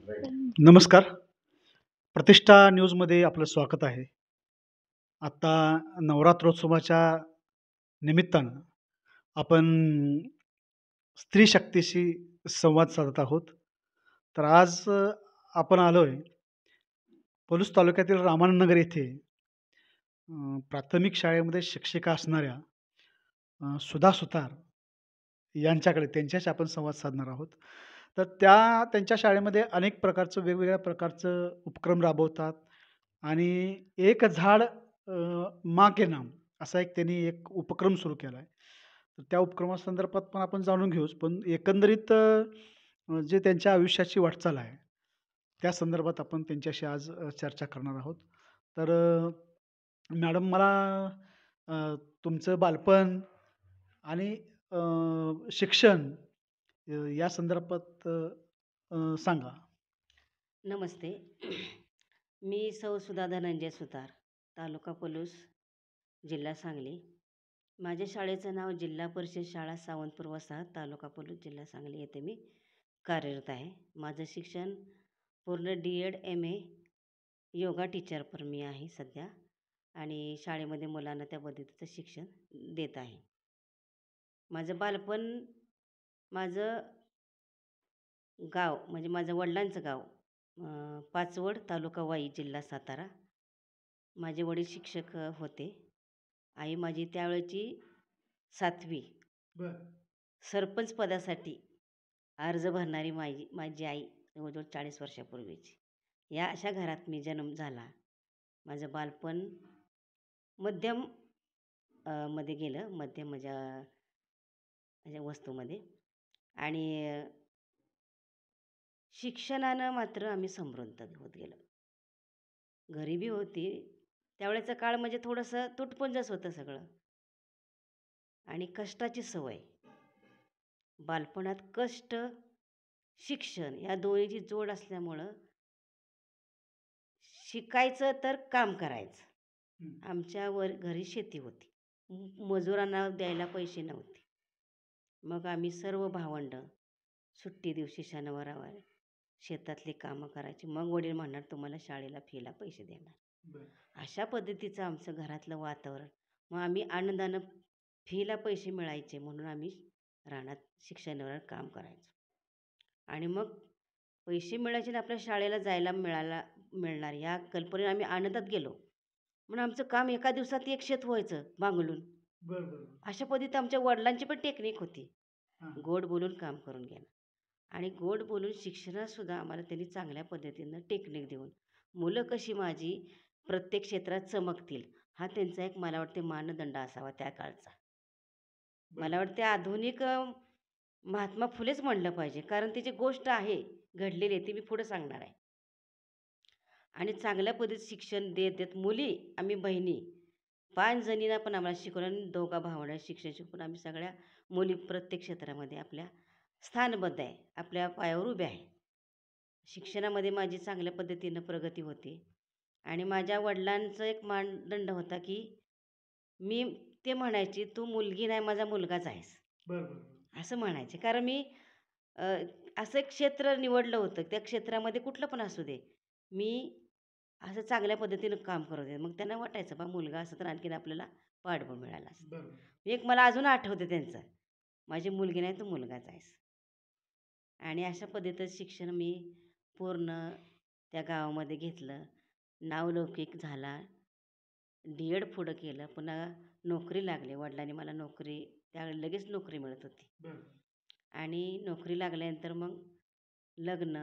नमस्कार. प्रतिष्ठा न्यूजमध्ये आपलं स्वागत आहे. आता नवरात्रोत्सवाच्या निमित्तानं आपण स्त्री शक्तीशी संवाद साधत आहोत. तर आज आपण आलोय पलूस तालुक्यातील रामानंदनगर येथे प्राथमिक शाळेमध्ये शिक्षिका असणाऱ्या सुधा सुतार यांच्याकडे त्यांच्याशी आपण संवाद साधणार आहोत. तर त्यांच्या शाळेमध्ये अनेक प्रकारचं वेगवेगळ्या प्रकारचं उपक्रम राबवतात आणि एक झाड माँ के नाम असा एक त्यांनी एक उपक्रम सुरू केला आहे. तर त्या उपक्रमासंदर्भात पण आपण जाणून घेऊच. पण एकंदरीत जे त्यांच्या आयुष्याची वाटचाल आहे, त्या संदर्भात आपण त्यांच्याशी आज चर्चा करणार आहोत. तर मॅडम मला अ, तुमचं बालपण आणि शिक्षण या संदर्भात सांगा. नमस्ते. मी सौ सुधा धनंजय सुतार, तालुका पलूस, जिल्हा सांगली. माझ्या शाळेचं नाव जिल्हा परिषद शाळा सावंतपूर वसाहत, तालुका पलूस, जिल्हा सांगली येथे मी कार्यरत आहे. माझं शिक्षण पूर्ण डी.एड. एम.ए. योगा टीचर पण मी आहे सध्या आणि शाळेमध्ये मुलांना त्या पद्धतीचं शिक्षण देत आहे. माझं बालपण, माझं गाव म्हणजे माझं वडिलांचं गाव पाचवड, तालुका वाई, जिल्हा सातारा. माझे वडील शिक्षक होते. आई माझी त्यावेळची 7वी. बरं. सरपंच पदासाठी अर्ज भरणारी माझी आई जवळजवळ 40 वर्षापूर्वीची. या अशा घरात मी जन्म झाला. माझं बालपण मध्यम मध्ये गेलं, मध्यम माझ्या माझ्या वस्तूमध्ये. आणि शिक्षणानं मात्र आम्ही समृद्ध होत गेलो. गरिबी होती. त्यावेळेचा काळ म्हणजे थोडंसं तुटपुंजच होतं सगळं. आणि कष्टाची सवय. बालपणात कष्ट, शिक्षण या दोन्हीची जोड असल्यामुळं शिकायचं तर काम करायचं. आमच्या घरी शेती होती. मजुरांना द्यायला पैसे नव्हते. मग आम्ही सर्व भावंडं सुट्टी दिवशी शनिवारावर शेतातली कामं करायची. मग वडील म्हणणार तुम्हाला शाळेला फीला पैसे देणार. बरं. अशा पद्धतीचं आमचं घरातलं वातावरण. मग आम्ही आनंदानं फीला पैसे मिळायचे म्हणून आम्ही रानात शिक्षणावर काम करायचो. आणि मग पैसे मिळायचे आणि आपल्या शाळेला जायला मिळणार या कल्पनेने आम्ही आनंदात गेलो. म्हणून आमचं काम एका दिवसात एक शेत व्हायचं बांगलून. बरं, बरं. अशा पद्धतीत आमच्या वडिलांची पण टेक्निक होती. हां. गोड बोलून काम करून घेणं. आणि गोड बोलून शिक्षणातसुद्धा आम्हाला त्यांनी चांगल्या पद्धतीनं टेक्निक देऊन मुलं कशी माझी प्रत्येक क्षेत्रात चमकतील हा त्यांचा एक मला वाटते मानदंड असावा त्या काळचा. मला वाटते आधुनिक महात्मा फुलेच म्हणलं पाहिजे. कारण त्याची गोष्ट आहे घडलेली आहे ती मी पुढं सांगणार आहे. आणि चांगल्या पद्धतीत शिक्षण देत देत मुली आम्ही बहिणी 5 जणींना पण आम्हाला शिकवलं आणि दोघा भावंडांना शिक्षण शिकवून आम्ही सगळ्या मुली प्रत्येक क्षेत्रामध्ये आपल्या स्थानबद्ध आहे. आपल्या पायावर उभ्या आहे. शिक्षणामध्ये माझी चांगल्या पद्धतीनं प्रगती होते. आणि माझ्या वडिलांचा एक मानदंड होता की मी ते म्हणायचे, "तू मुलगी नाही, माझा मुलगाच आहेस." बरं, बरं. असं म्हणायचे. कारण मी अ, असं एक क्षेत्र निवडलं होतं. त्या क्षेत्रामध्ये कुठलं पण असू दे, मी असं चांगल्या पद्धतीनं काम करत होते. मग त्यांना वाटायचं बा मुलगा असता तर आणखीन आपल्याला पाठबळ मिळालं असतं. बरं. एक मला अजून आठवतं त्यांचं, "माझी मुलगी नाही, तू मुलगाच आहेस." आणि अशा पद्धतीचं शिक्षण मी पूर्ण त्या गावामध्ये घेतलं. नावलौकिक झाला. डी.एड पुढं केलं. पुन्हा नोकरी लागली. वडिलांनी मला नोकरी त्यावेळी लगेच नोकरी मिळत होती. बरं. आणि नोकरी लागल्यानंतर मग लग्न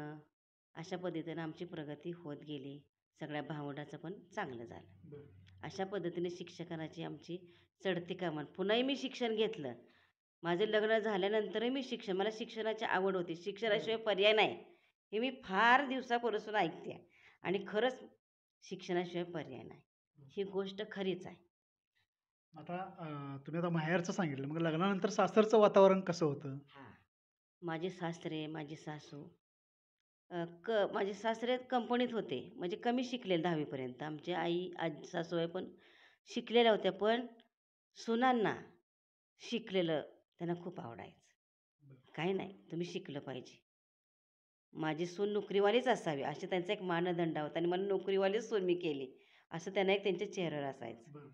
अशा पद्धतीनं आमची प्रगती होत गेली. सगळ्या भावंडाचं पण चांगलं झालं. बरं. अशा पद्धतीने शिक्षणाची आमची चढती कमान. पुन्हाही मी शिक्षण घेतलं. माझं लग्न झाल्यानंतरही मी मला शिक्षणाची आवड होती. शिक्षणाशिवाय पर्याय नाही. हे मी फार दिवसापासून ऐकते आहे. आणि खरंच शिक्षणाशिवाय पर्याय नाही. ही गोष्ट खरीच आहे. आता तुम्ही आता माहेरचं सांगितलं. मग लग्नानंतर सासरचं वातावरण कसं होतं? हां. माझे सासरे, माझी सासू माझे सासरे कंपनीत होते. म्हणजे कमी शिकलेले 10वी पर्यंत. आमची आई, सासूबाई पण शिकलेल्या होत्या. पण सुनांना शिकलेलं त्यांना खूप आवडायचं. काही नाही, तुम्ही शिकलं पाहिजे. माझी सून नोकरीवालीच असावी, असे त्यांचा एक मानदंड होता आणि मला नोकरीवालीच सून मी केली, असं त्यांना एक त्यांच्या चेहऱ्यावर असायचं. बरं, बरं.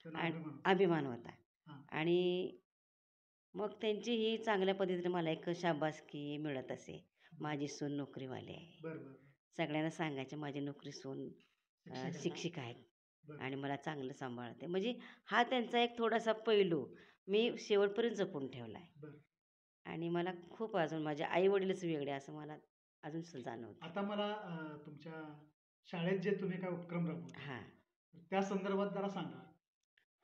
त्यांना आणि अभिमान होता. अभिमान होता. हां. आणि मग त्यांची ही चांगल्या पद्धतीने मला एक शाबासकी मिळत असे. बरं. माझी सून नोकरीवाली आहे. बरं, बरं. सगळ्यांना सांगायचे माझी नोकरी सून शिक्षक आहे. शिक्षिका आहेत बरं, आणि मला चांगलं सांभाळते. म्हणजे हा त्यांचा एक थोडासा पैलू मी शेवटपर्यंत जपून ठेवला आहे. बरं. आणि मला खूप अजून माझे आई-वडीलच वेगळे असं मला अजून जाणवतं. आता मला तुमच्या शाळेत जे तुम्ही काय उपक्रम राबवता, हां. तर त्या संदर्भात जरा सांगा?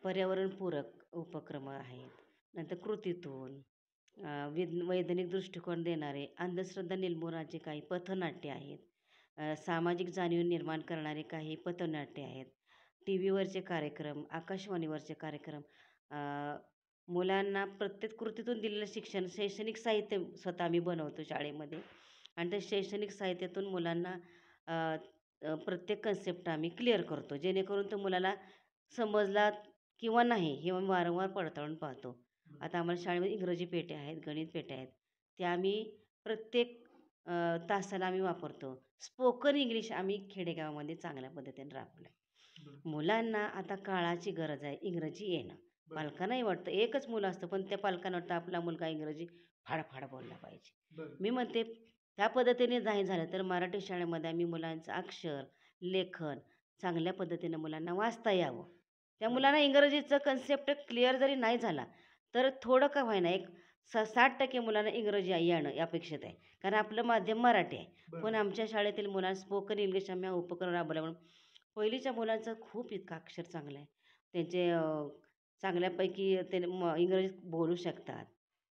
पर्यावरणपूरक उपक्रम आहेत. नंतर कृतीतून वैज्ञानिक दृष्टिकोन देणारे, अंधश्रद्धा निर्मूलनाचे काही पथनाट्य आहेत. सामाजिक जाणीव निर्माण करणारे काही पथनाट्य आहेत. टी व्हीवरचे कार्यक्रम, आकाशवाणीवरचे कार्यक्रम, अ, मुलांना प्रत्येक कृतीतून दिलेलं शिक्षण, शैक्षणिक साहित्य स्वतः आम्ही बनवतो शाळेमध्ये आणि त्या शैक्षणिक साहित्यातून मुलांना अ, अ, प्रत्येक कन्सेप्ट आम्ही क्लिअर करतो. जेणेकरून तो मुलाला समजला किंवा नाही हे आम्ही वारंवार पडताळून पाहतो. बरं, आता आम्हाला शाळेमध्ये इंग्रजी पेट्या आहेत, गणित पेट्या आहेत. त्या आम्ही प्रत्येक तासाला आम्ही वापरतो. स्पोकन इंग्लिश आम्ही खेडेगावामध्ये चांगल्या पद्धतीने राबवलं आहे. बरं, मुलांना आता काळाची गरज आहे इंग्रजी येणं. बरं, पालकांनाही वाटतं एकच मुलं असतं, पण त्या पालकांना वाटतं आपला मुलगा इंग्रजी फाडफाड बोलला पाहिजे. बरं, मी म्हणते त्या पद्धतीने नाही झालं तर मराठी शाळेमध्ये आम्ही मुलांचं अक्षर, लेखन चांगल्या पद्धतीनं मुलांना वाचता यावं. त्या बरं, मुलांना इंग्रजीचं कन्सेप्ट क्लिअर जरी नाही झाला, तर थोडं का होईना एक 60% मुलांना इंग्रजी येणं अपेक्षित आहे. कारण आपलं माध्यम मराठी आहे. पण बरं. आमच्या शाळेतील मुलांना स्पोकन इंग्लिश आम्ही हा उपक्रम राबवला म्हणून पहिलीच्या मुलांचं खूप इतकं अक्षर चांगलं आहे. त्यांचे चांगल्यापैकी ते इंग्रजीत बोलू शकतात.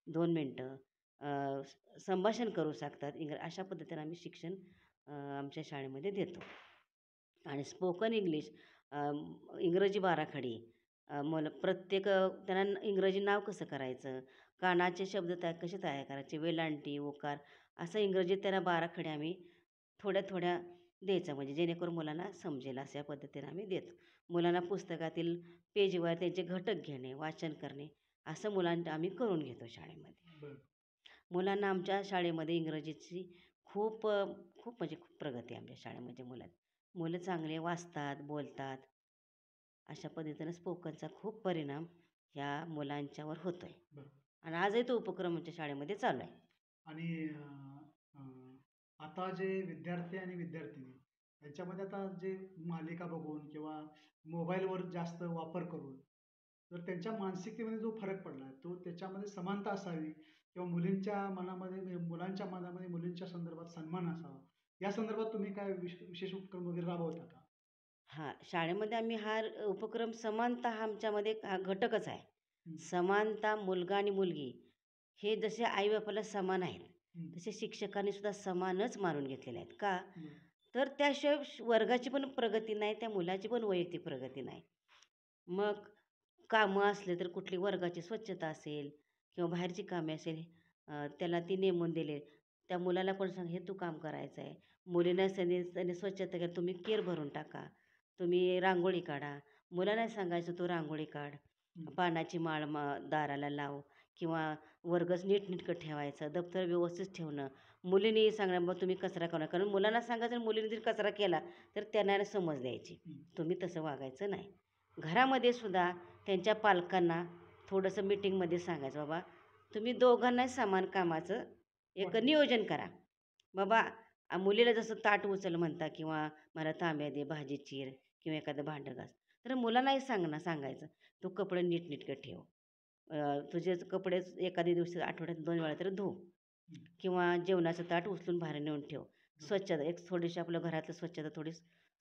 2 मिनिटं संभाषण करू शकतात. अशा पद्धतीने आम्ही शिक्षण आमच्या शाळेमध्ये देतो. आणि स्पोकन इंग्लिश इंग्रजी बाराखडी मला प्रत्येक त्यांना इंग्रजी नाव कसं करायचं, कानाचे शब्द कसे तयार करायचे, वेलांटी, उकार असं इंग्रजीत त्यांना बाराखडी आम्ही थोड्या-थोड्या द्यायचं म्हणजे जेणेकरून मुलांना समजेल अशा पद्धतीने आम्ही देतो. मुलांना पुस्तकातील पेजवर त्यांचे घटक घेणे, वाचन करणे असं मुलांना आम्ही करून घेतो शाळेमध्ये. बरं. मुलांना आमच्या शाळेमध्ये इंग्रजीची खूप म्हणजे खूप प्रगती आहे आमच्या शाळेमध्ये मुलांत. मुलं चांगले वाचतात, बोलतात. अशा पद्धतीनं स्पोकनचा खूप परिणाम ह्या मुलांच्यावर होतो आहे. बरं. आणि आजही तो उपक्रम आमच्या शाळेमध्ये चालू आहे. आणि अ, आता जे विद्यार्थी आणि विद्यार्थिनी यांच्यामध्ये आता जे मालिका बघून किंवा मोबाईलवर जास्त वापर करून, तर त्यांच्या मानसिकतेमध्ये जो फरक पडला आहे, तो त्याच्यामध्ये समानता असावी किंवा मुलींच्या मनामध्ये म्हणजे मुलांच्या मनामध्ये मुलींच्या संदर्भात सन्मान असावा. या संदर्भात तुम्ही काय विशेष उपक्रम वगैरे राबवता का? हां, शाळेमध्ये आम्ही हा उपक्रम समानता हा आमच्यामध्ये हा घटकच आहे. हं, समानता मुलगा आणि मुलगी हे जसे आई-बापाला समान आहेत, हं. तसे शिक्षकांनी सुद्धा समानच मानून घेतलेले आहेत. का? बरं, तर त्याशिवाय वर्गाची पण प्रगती नाही, त्या मुलाची पण वैयक्तिक प्रगती नाही. मग कामं असले तर कुठली वर्गाची स्वच्छता असेल किंवा बाहेरची कामे असेल त्याला ती नेमून दिले. त्या मुलाला पण सांग, "हे तू काम करायचं आहे." मुलींना त्यांनी त्यांनी स्वच्छता केली, "तुम्ही केर भरून टाका. तुम्ही रांगोळी काढा." मुलांना सांगायचं, "तू रांगोळी काढ. हं, पानाची माळ दाराला लाव." किंवा वर्गच नीटनेटकं ठेवायचं, दप्तर व्यवस्थित ठेवणं. मुलींनी सांगणार, "मग तुम्ही कचरा करू नका." कारण मुलांना सांगायचं आणि मुलींनी जर कचरा केला, तर त्यांना समज द्यायची. हं. तुम्ही तसं वागायचं नाही. घरामध्ये सुद्धा त्यांच्या पालकांना थोडंसं मीटिंगमध्ये सांगायचं, "बाबा, तुम्ही दोघांनाही समान कामाचं एक वाटप. नियोजन करा. बाबा, मुलीला जसं ताट उचल म्हणता किंवा मला तांब्या दे, भाजी चीर किंवा एखादं भांडं घास." तर मुलांनाही सांगायचं, "तू कपडे नीटनेटकं ठेव. तुझे कपडे एखाद्या दिवशी आठवड्यात 2 वेळा तरी धुव हं, किंवा जेवणाचं ताट उचलून बाहेर नेऊन ठेव. बरं. स्वच्छता एक थोडीशी आपलं घरातलं स्वच्छता थोडी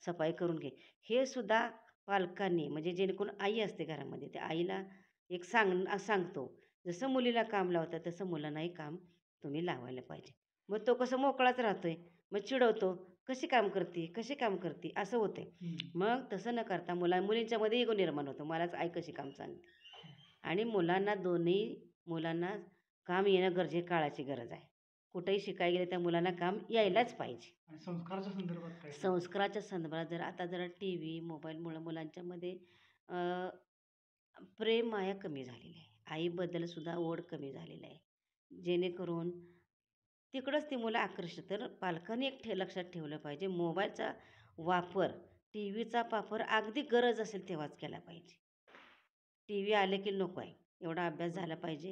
सफाई करून घे." हे सुद्धा पालकांनी म्हणजे जेणेकरून आई असते घरामध्ये, त्या आईला एक सांगतो. जसं मुलीला काम लावतात तसं मुलांनाही काम तुम्ही लावायला पाहिजे. मग तो कसा मोकळाच राहतोय. मग चिडवतो, "कशी काम करती? कशी काम करती?" असं होतंय. हं, मग तसं न करता मुलींच्यामध्ये इगो निर्माण होतो. मलाच आई कशी काम सांगते. आणि मुलांना दोन्ही मुलांना काम येणं काळाची गरज आहे. कुठेही शिकायला गेलं त्या मुलांना काम बरोबर. यायलाच पाहिजे. आणि संस्काराच्या संदर्भात काय सांगाल? संस्काराच्या संदर्भात जरा टीव्ही, मोबाईलमुळं मुलांच्यामध्ये अ, प्रेम माया कमी झालेली आहे. आईबद्दल सुद्धा ओढ कमी झालेली आहे. जेणेकरून तिकडंच ती मुलं आकर्षित. तर पालकांनी एक लक्षात ठेवलं पाहिजे, मोबाईलचा वापर, टीव्हीचा वापर अगदी गरज असेल तेव्हाच केला पाहिजे. टीव्ही आले की नको आहे, एवढा अभ्यास झाला बरोबर. पाहिजे.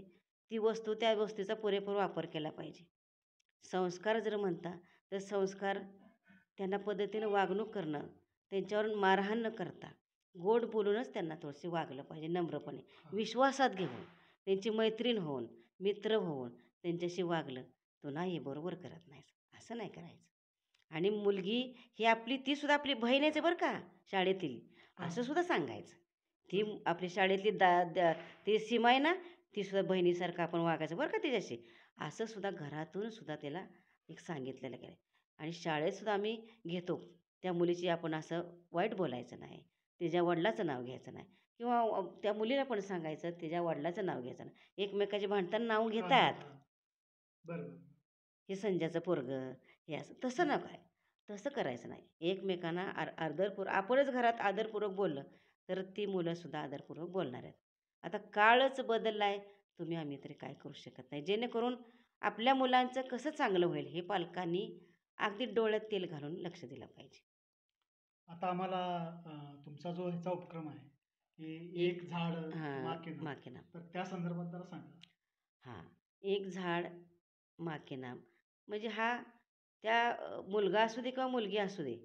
ती वस्तू त्या वस्तूचा पुरेपूर वापर केला पाहिजे. संस्कार जर म्हणता, तर संस्कार त्यांना पद्धतीनं वागणूक करणं, त्यांच्यावर मारहाण न करता, गोड बोलूनच त्यांना थोडंसं वागलं पाहिजे नम्रपणे. हां. विश्वासात घेऊन, त्यांची मैत्रीण होऊन, मित्र होऊन त्यांच्याशी वागलं. "तू नाही हे बरोबर करत नाहीस." असं नाही करायचं. आणि मुलगी ही आपली ती सुद्धा आपली बहीणच आहे बरं का शाळेतील, हां. असं सुद्धा सांगायचं. ती बरं. आपली शाळेतली ती सीमा आहे ना, ती सुद्धा बहिणीसारखं आपण वागायचं बरं का तिच्याशी. असं सुद्धा घरातून सुद्धा त्याला एक सांगितलेलं गेलं. आणि शाळेत सुद्धा आम्ही घेतो. त्या मुलीची आपण असं वाईट बोलायचं नाही. तिच्या वडिलाचं नाव घ्यायचं नाही किंवा त्या मुलीला पण सांगायचं तिच्या वडिलाचं नाव घ्यायचं नाही. एकमेकाची भांडताना नाव हां, हां, घेतात. हां. बरोबर. हे संध्याचं पोरगं, हे असं. तसं हं. नका आहे. तसं करायचं नाही. एकमेकांना आदरपूर्वक आपणच घरात आदरपूर्वक बोललं, तर ती मुलंसुद्धा आदरपूर्वक बोलणार आहेत. आता काळच बदलला आहे, तुम्ही आम्ही तरी काय करू शकत नाही. जेणेकरून आपल्या मुलांचं कसं चांगलं होईल, हे पालकांनी अगदी डोळ्यात तेल घालून लक्ष दिलं पाहिजे. आता आम्हाला तुमचा जो ह्याचा उपक्रम आहे, की एक एक झाड हां, माँ के नाम, माँ नाम. तर त्या संदर्भात जरा सांगा? हां, एक झाड माँ नाम. म्हणजे हा त्या मुलगा असू दे किंवा मुलगी असू दे,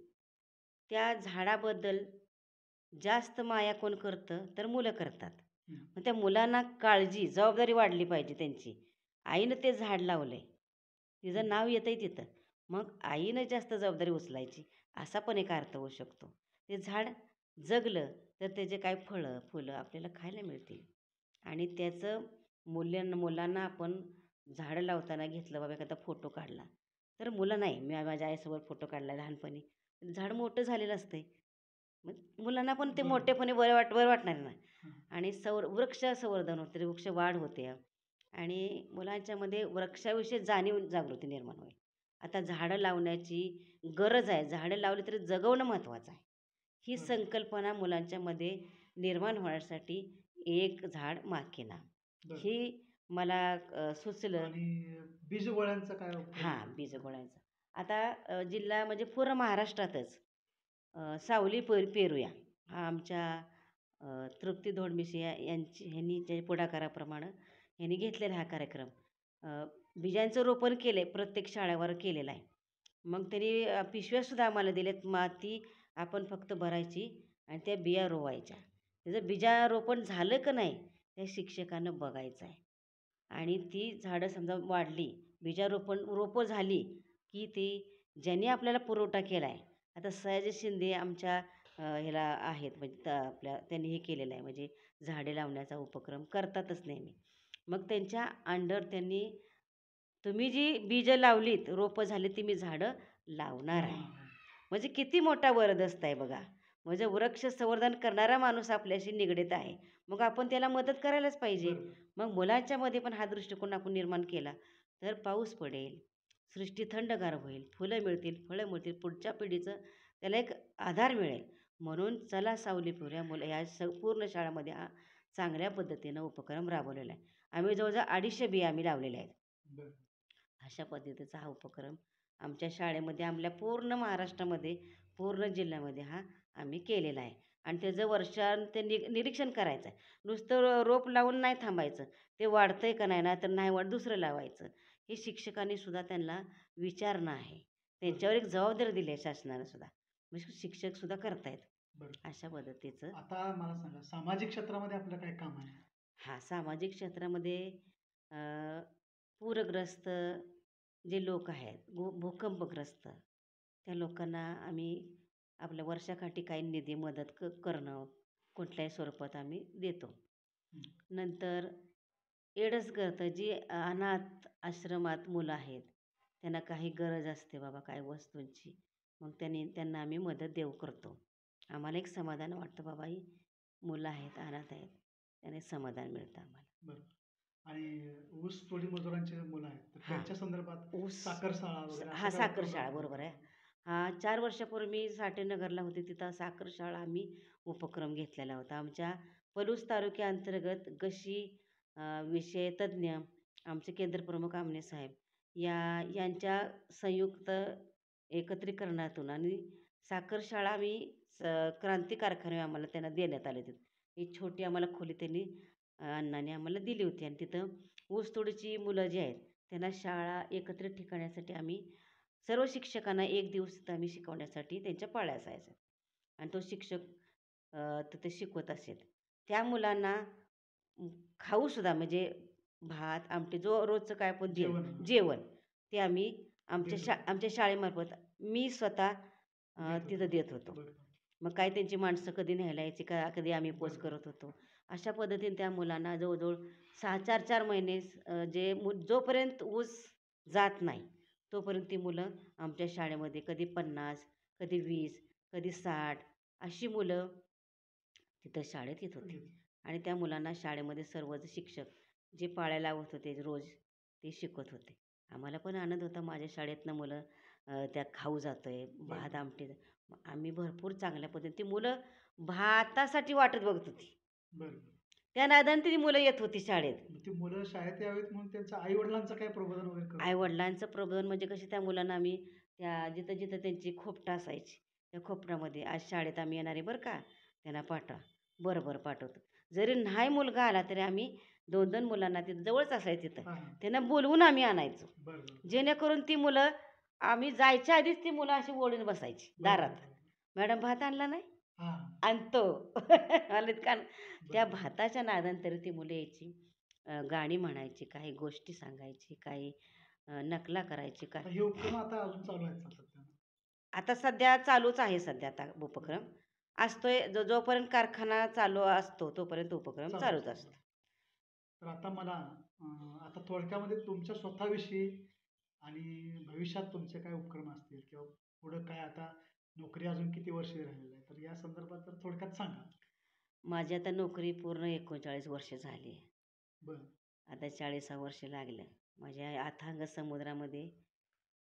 त्या झाडाबद्दल जास्त माया कोण करतं, तर मुलं करतात. हं. मग त्या मुलांना काळजी, जबाबदारी वाढली पाहिजे त्यांची. आईनं ते झाड लावलंय, हं. तिचं नाव येतंय तिथं. मग आईनं जास्त जबाबदारी उचलायची, असा पण एक अर्थ होऊ शकतो. ते झाड जगलं, तर त्याचे काही फळं, फुलं आपल्याला खायला मिळतील. आणि त्याचं मुलांना आपण झाडं लावताना घेतलं बाबा एखादा फोटो काढला, तर मुलं नाही, मी माझ्या आईसोबत फोटो काढला लहानपणी. झाड मोठं झालेलं असतंय. मग मुलांना पण ते बरोबर. मोठेपणी बरं वाटणार ना. हां. आणि वृक्ष संवर्धन होते, वृक्ष वाढ होते आणि मुलांच्यामध्ये वृक्षाविषयी जाणीव जागृती निर्माण होईल. आता झाडं लावण्याची गरज आहे. झाडं लावली तरी जगवणं महत्त्वाचं आहे. ही बरोबर. संकल्पना मुलांच्यामध्ये निर्माण होण्यासाठी एक झाड मागे ना, बरं. ही मला सुचलं. आणि बीजगोळ्यांचा काय उपक्रम हां, आहे तुमच्याकडे? बीजगोळ्यांचं. आता जिल्हा म्हणजे पूर्ण महाराष्ट्रातच सावली पेरूया हा आमच्या तृप्ती धोडमिसे ह्यांनी जे पुढाकाराप्रमाणे ह्यांनी घेतलेला हा कार्यक्रम. अ, बिजांचं रोपण केलं आहे, प्रत्येक शाळेवर केलेलं आहे. मग त्यांनी पिशव्यासुद्धा आम्हाला दिल्यात. माती आपण फक्त भरायची आणि त्या बिया रोवायच्या. त्याचं बीजारोपण झालं का नाही, त्या शिक्षकानं बघायचं आहे. आणि ती झाडं समजा वाढली, रोपं झाली, की ती ज्यांनी आपल्याला पुरवठा केला आहे. आता सयाजी शिंदे आमच्या ह्याला आहेत म्हणजे आपल्या त्यांनी हे केलेलं आहे म्हणजे झाडे लावण्याचा उपक्रम करतातच नेहमी. मग त्यांच्या अंडर त्यांनी तुम्ही जी बीजं लावलीत, रोपं झाली ती मी झाडं लावणार आहे. लावणार आहे. म्हणजे किती मोठा वरदहस्त आहे बघा. म्हणजे वृक्ष संवर्धन करणारा माणूस आपल्याशी निगडीत आहे. मग आपण त्याला मदत करायलाच पाहिजे. बरोबर. मग मुलांच्यामध्ये पण हा दृष्टिकोन आपण निर्माण केला, तर पाऊस पडेल, सृष्टी थंडगार होईल, फुलं मिळतील, फळं मिळतील, पुढच्या पिढीचं त्याला एक आधार मिळेल. म्हणून चला सावली पिरूया मुलं ह्या पूर्ण शाळामध्ये हा चांगल्या पद्धतीनं उपक्रम राबवलेला आहे. आम्ही जवळजवळ 250 बिया आम्ही लावलेल्या आहेत. बरं. अशा पद्धतीचा हा उपक्रम आमच्या शाळेमध्ये आमच्या पूर्ण महाराष्ट्रामध्ये, पूर्ण जिल्ह्यामध्ये हा आम्ही केलेला आहे. आणि त्याचं वर्षांत निरीक्षण करायचं आहे. नुसतं रोप लावून नाही थांबायचं. ते वाढतंय का नाही, नाहीतर नाही वाढ दुसरं लावायचं. हे शिक्षकांनी सुद्धा त्यांना विचारणं आहे. बरोबर. त्यांच्यावर एक जबाबदारी दिली आहे शासनानं सुद्धा. म्हणजे शिक्षकसुद्धा करतायत. बरं. अशा पद्धतीचं आता मला सांगा, सामाजिक क्षेत्रामध्ये आपलं काय काम आहे? हा सामाजिक क्षेत्रामध्ये अ, पूरग्रस्त जे लोक आहेत, भूकंपग्रस्त, त्या लोकांना आम्ही आपल्या वर्षाकाठी काही निधी मदत करणं, कुठल्याही स्वरूपात आम्ही देतो. हं. नंतर एडसगरतं जी अनाथ आश्रमात मुलं आहेत, त्यांना काही गरज असते बाबा काही वस्तूंची, मग त्यांना आम्ही मदत करतो. आम्हाला एक समाधान वाटतं बाबा ही मुलं आहेत, अनाथ आहेत, त्याने समाधान मिळतं आम्हाला. बरोबर. आणि ऊस तोडी मजुरांची मुलं आहेत, तर हां. त्यांच्या संदर्भात ऊस साखर शाळा वगैरे असे हां, काय साखर उपक्रम शाळा राबवले बरोबर का? आहे. हां, 4 वर्षापूर्वी मी साठेनगरला होते. तिथं साखर शाळा आम्ही उपक्रम घेतलेला होता. आमच्या पलूस तालुक्याअंतर्गत विषय तज्ज्ञ आमचे केंद्रप्रमुख आमने साहेब यांच्या संयुक्त एकत्रीकरणातून आणि साखर शाळा आम्ही क्रांती कारखाने आम्हाला त्यांना देण्यात आले होते. ही छोटी आम्हाला खोली त्यांनी अण्णांनी आम्हाला दिली होती आणि तिथं ऊसतोडीची मुलं जी आहेत त्यांना शाळा एकत्रित ठिकाण्यासाठी आम्ही सर्व शिक्षकांना एक दिवस तिथं आम्ही शिकवण्यासाठी त्यांच्या पाळ्या असायच्या आणि तो शिक्षक तिथे शिकवत असेल. त्या मुलांना खाऊसुद्धा म्हणजे भात, आमटी जो रोजचं काय आपण जेवण जेवण ते आम्ही देत होते. आमच्या शाळेमार्फत मी स्वतः देत होते. तिथं देत होतो. बरं. मग काय त्यांची माणसं कधी न्यायला यायची का कधी आम्ही पोच बरं. करत होतो. अशा पद्धतीने त्या मुलांना जवळजवळ 6-4 महिने जोपर्यंत ऊस जात नाही, तोपर्यंत ती मुलं आमच्या शाळेमध्ये कधी 50, कधी 20, कधी 60 अशी मुलं तिथं शाळेत येत होती. घेत. आणि त्या मुलांना शाळेमध्ये सर्वच शिक्षक जे पाळ्या लावत होते रोज ते शिकवत होते. आम्हाला पण आनंद होता माझ्या शाळेतनं मुलं त्या खाऊ जातंय, भात बरं. आमटी. मग आम्ही भरपूर चांगल्या पद्धतीने ती मुलं भातासाठी वाटत बघत होती. बरं. त्या नादाने ती मुलं येत होती शाळेत. मग ती मुलं शाळेत यावीत म्हणून त्यांच्या आई-वडिलांचं काही प्रबोधन वगैरे करत होते? आई-वडिलांचं प्रबोधन म्हणजे कसे त्या मुलांना आम्ही त्या जिथं-जिथं त्यांची खोपटं असायची, त्या खोपटामध्ये आज शाळेत आम्ही येणार आहे बरं का, त्यांना पाठवा. बरं, बरं पाठवतो. जरी नाही मुलगा आला तरी आम्ही 2-2 मुलांना तिथं जवळच असायचं तिथं. हां, हां. त्यांना बोलवून आम्ही आणायचो. बरं, बरं. जेणेकरून ती मुलं आम्ही जायच्या आधीच ती मुलं अशी ओढून बसायची बरं, दारात. बरं, बरं. "मॅडम भात आणला नाही?" हां. "आणतो." आलेत का त्या बरं. भाताच्या नादाने तरी ती मुलं यायची. गाणी म्हणायची, काही गोष्टी सांगायची, काही नकला करायची काय. आता हे उपक्रम आता अजून चालू आहेत सातत्यानं. आता सध्या चालूच आहे सध्या आता उपक्रम. असतोय जोपर्यंत कारखाना चालू असतो तोपर्यंत उपक्रम चालू चालूच असतं. असतो. तर आता मला आता थोडक्यामध्ये तुमच्या स्वतःविषयी आणि भविष्यात तुमचे काय उपक्रम असतील किंवा पुढं काय आता नोकरी अजून किती वर्षे राहिलेली आहे, तर या संदर्भात जर थोडक्यात सांगा? माझी आता नोकरी पूर्ण 39 वर्ष झाली. बरं. आता 40वा वर्ष लागलं. माझ्या अथांग समुद्रामध्ये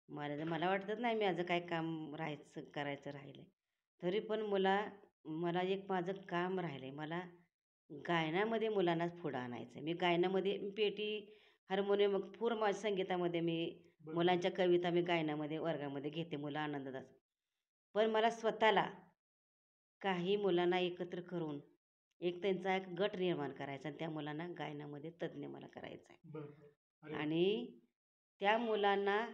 मला वाटत नाही माझं काय काम करायचं राहिलं तरी पण मला एक माझं काम राहिलं आहे. मला गायनामध्ये मुलांना पुढं आणायचं आहे. मी गायनामध्ये पेटी, हार्मोनियम पूर्ण माझ्या संगीतामध्ये मी बरं. मुलांच्या कविता मी गायनामध्ये वर्गामध्ये घेते. मुलं आनंदात असतात. पण मला स्वतःला काही मुलांना एकत्र करून एक त्यांचा एक गट निर्माण करायचा आणि त्या मुलांना गायनामध्ये तज्ज्ञ मला करायचं आहे. बरं. अरे वाह! आणि त्या मुलांना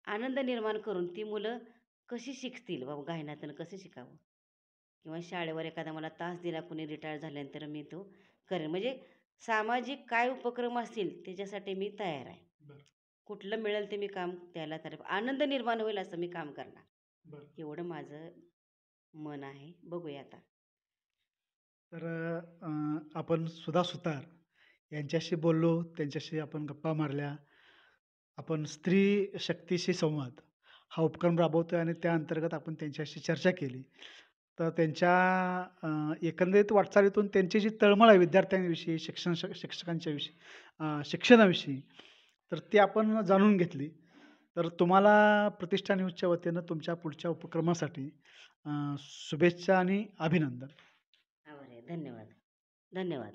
आनंद निर्माण करून ती मुलं कशी शिकतील बाबा गायनातून कसं शिकावं किंवा शाळेवर एखादा मला तास दिला कुणी रिटायर झाल्यानंतर मी तो करेन. म्हणजे सामाजिक काय उपक्रम असतील त्याच्यासाठी मी तयार आहे. बरं, कुठलं मिळेल ते मी काम त्याला तयार आनंद निर्माण होईल असं मी काम करणार. बरं. एवढं माझं मन आहे. बघूया आता. तर आपण सुधा सुतार यांच्याशी बोललो, त्यांच्याशी आपण गप्पा मारल्या. आपण स्त्री शक्तीशी संवाद हा उपक्रम राबवतोय आणि त्या अंतर्गत आपण त्यांच्याशी चर्चा केली. तर त्यांच्या एकंदरीत वाटचालीतून त्यांची जी तळमळ आहे विद्यार्थ्यांविषयी, शिक्षकांच्या विषयी, शिक्षणाविषयी, तर ती आपण जाणून घेतली. तर तुम्हाला प्रतिष्ठा न्यूजच्या वतीनं तुमच्या पुढच्या उपक्रमासाठी शुभेच्छा आणि अभिनंदन. आभार आहे. धन्यवाद. धन्यवाद.